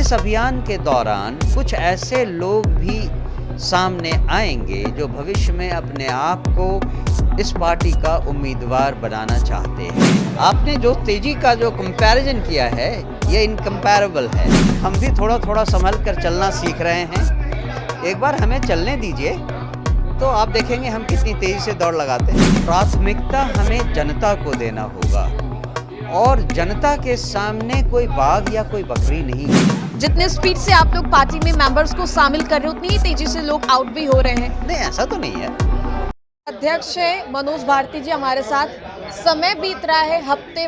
इस अभियान के दौरान कुछ ऐसे लोग भी सामने आएंगे जो भविष्य में अपने आप को इस पार्टी का उम्मीदवार बनाना चाहते हैं। आपने जो तेजी का जो कंपैरिजन किया है ये इनकम्पैरेबल है। हम भी थोड़ा थोड़ा संभल कर चलना सीख रहे हैं। एक बार हमें चलने दीजिए तो आप देखेंगे हम कितनी तेजी से दौड़ लगाते हैं। प्राथमिकता हमें जनता को देना होगा और जनता के सामने कोई बाघ या कोई बकरी नहीं है। जितने स्पीड से आप लोग पार्टी में मेंबर्स को शामिल कर रहे हैं उतनी ही तेजी से लोग आउट भी हो रहे हैं। नहीं, ऐसा तो नहीं है। अध्यक्ष है मनोज भारती जी हमारे साथ। समय बीत रहा है, हफ्ते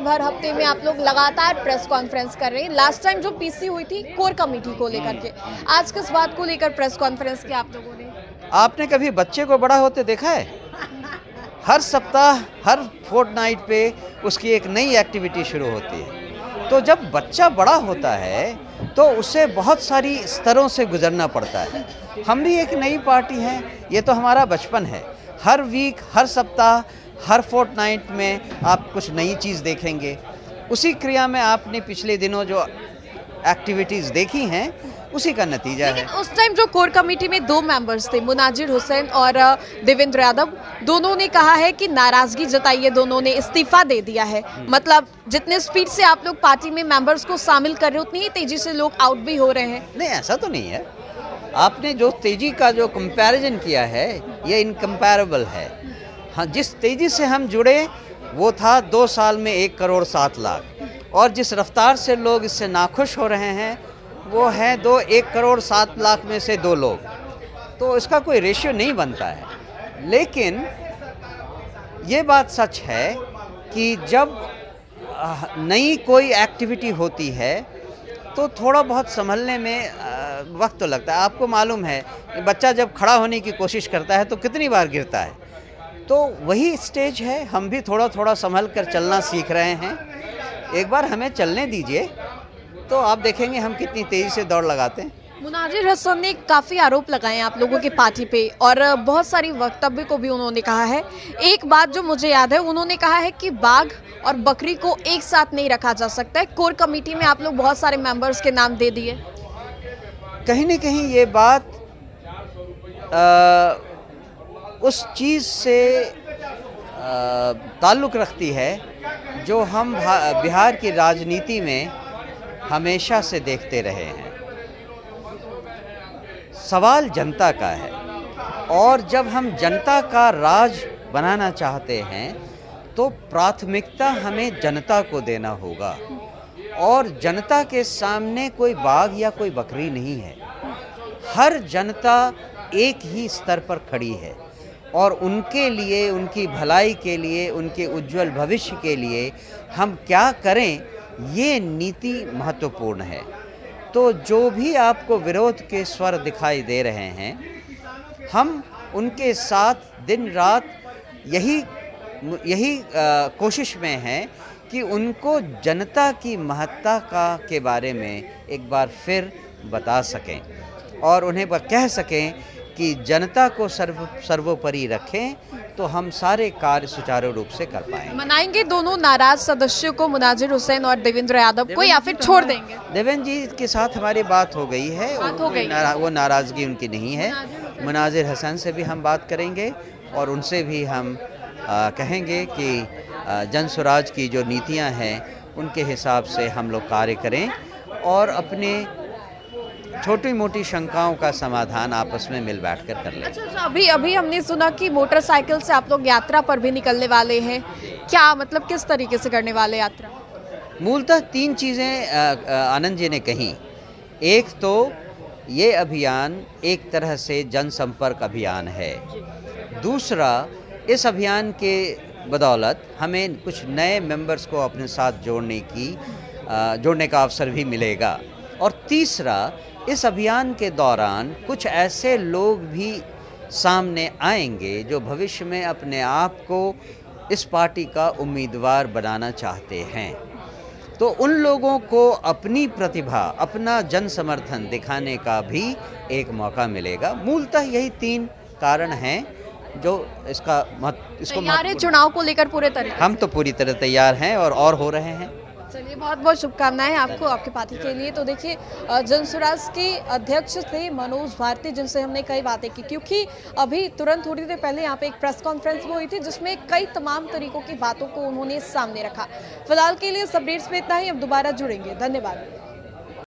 में आप लोग लगातार प्रेस कॉन्फ्रेंस कर रहे हैं। लास्ट टाइम जो पीसी हुई थी कोर कमेटी को लेकर के, आज किस बात को लेकर प्रेस कॉन्फ्रेंस की आप लोगों ने? आपने कभी बच्चे को बड़ा होते देखा है? हर सप्ताह, हर फोर्टनाइट पे उसकी एक नई एक्टिविटी शुरू होती है। तो जब बच्चा बड़ा होता है तो उसे बहुत सारी स्तरों से गुजरना पड़ता है। हम भी एक नई पार्टी हैं, ये तो हमारा बचपन है। हर वीक, हर सप्ताह, हर फोर्टनाइट में आप कुछ नई चीज़ देखेंगे। उसी क्रिया में आपने पिछले दिनों जो एक्टिविटीज़ देखी हैं उसी का नतीजा है। उस टाइम जो कोर कमेटी में 2 मेंबर्स थे, मुनाजिर हुसैन और देवेंद्र यादव, दोनों ने कहा है कि नाराजगी जताई है, दोनों ने इस्तीफा दे दिया है। मतलब जितने स्पीड से आप लोग पार्टी में मेंबर्स को शामिल कर रहे हैं उतनी ही तेजी से लोग आउट भी हो रहे हैं। नहीं, ऐसा तो नहीं है। आपने जो तेजी का जो कंपैरिजन किया है ये इनकम्पैरेबल है। हाँ, जिस तेजी से हम जुड़े वो था 2 साल में 1 करोड़ 7 लाख, और जिस रफ्तार से लोग इससे नाखुश हो रहे हैं वो है 1 करोड़ 7 लाख में से 2 लोग। तो इसका कोई रेशियो नहीं बनता है। लेकिन ये बात सच है कि जब नई कोई एक्टिविटी होती है तो थोड़ा बहुत संभलने में वक्त तो लगता है। आपको मालूम है बच्चा जब खड़ा होने की कोशिश करता है तो कितनी बार गिरता है। तो वही स्टेज है, हम भी थोड़ा थोड़ा संभल कर चलना सीख रहे हैं। एक बार हमें चलने दीजिए तो आप देखेंगे हम कितनी तेज़ी से दौड़ लगाते हैं। मुनाजिर हसन ने काफ़ी आरोप लगाए हैं आप लोगों की पार्टी पे और बहुत सारी वक्तव्य को भी उन्होंने कहा है। एक बात जो मुझे याद है, उन्होंने कहा है कि बाघ और बकरी को एक साथ नहीं रखा जा सकता है। कोर कमेटी में आप लोग बहुत सारे मेंबर्स के नाम दे दिए। कहीं न कहीं ये बात उस चीज़ से ताल्लुक़ रखती है जो हम बिहार की राजनीति में हमेशा से देखते रहे हैं। सवाल जनता का है और जब हम जनता का राज बनाना चाहते हैं तो प्राथमिकता हमें जनता को देना होगा और जनता के सामने कोई बाघ या कोई बकरी नहीं है। हर जनता एक ही स्तर पर खड़ी है और उनके लिए, उनकी भलाई के लिए, उनके उज्जवल भविष्य के लिए हम क्या करें ये नीति महत्वपूर्ण है। तो जो भी आपको विरोध के स्वर दिखाई दे रहे हैं, हम उनके साथ दिन रात यही कोशिश में हैं कि उनको जनता की महत्ता के बारे में एक बार फिर बता सकें और उन्हें कह सकें कि जनता को सर्वोपरि रखें तो हम सारे कार्य सुचारू रूप से कर पाएंगे। मनाएंगे दोनों नाराज सदस्यों को, मुनाजिर हुसैन और देवेंद्र यादव को, या फिर छोड़ देंगे? देवेंद्र जी के साथ हमारी बात हो गई है, वो नाराज़गी उनकी नहीं है। मुनाजिर हसन से भी हम बात करेंगे और उनसे भी हम कहेंगे कि जन स्वराज की जो नीतियां हैं उनके हिसाब से हम लोग कार्य करें और अपने छोटी मोटी शंकाओं का समाधान आपस में मिल बैठ कर लें। अच्छा, अभी हमने सुना कि मोटरसाइकिल से आप लोग यात्रा पर भी निकलने वाले हैं। क्या मतलब किस तरीके से करने वाले यात्रा? मूलतः 3 चीज़ें आनंद जी ने कही। एक तो ये अभियान एक तरह से जनसंपर्क अभियान है। दूसरा, इस अभियान के बदौलत हमें कुछ नए मेंबर्स को अपने साथ जोड़ने का अवसर भी मिलेगा। और तीसरा, इस अभियान के दौरान कुछ ऐसे लोग भी सामने आएंगे जो भविष्य में अपने आप को इस पार्टी का उम्मीदवार बनाना चाहते हैं। तो उन लोगों को अपनी प्रतिभा, अपना जन समर्थन दिखाने का भी एक मौका मिलेगा। मूलतः यही 3 कारण हैं जो इसको तैयार है चुनाव को लेकर पूरे तरह? हम तो पूरी तरह तैयार हैं और हो रहे हैं। चलिए बहुत बहुत शुभकामनाएं आपको आपके पार्टी के लिए। तो देखिए जनसुराज के अध्यक्ष थे मनोज भारती, जिनसे हमने कई बातें की, क्योंकि अभी तुरंत थोड़ी देर पहले यहाँ पे एक प्रेस कॉन्फ्रेंस भी हुई थी जिसमें कई तमाम तरीकों की बातों को उन्होंने सामने रखा। फिलहाल के लिए सब अपडेट्स में इतना ही, अब दोबारा जुड़ेंगे। धन्यवाद।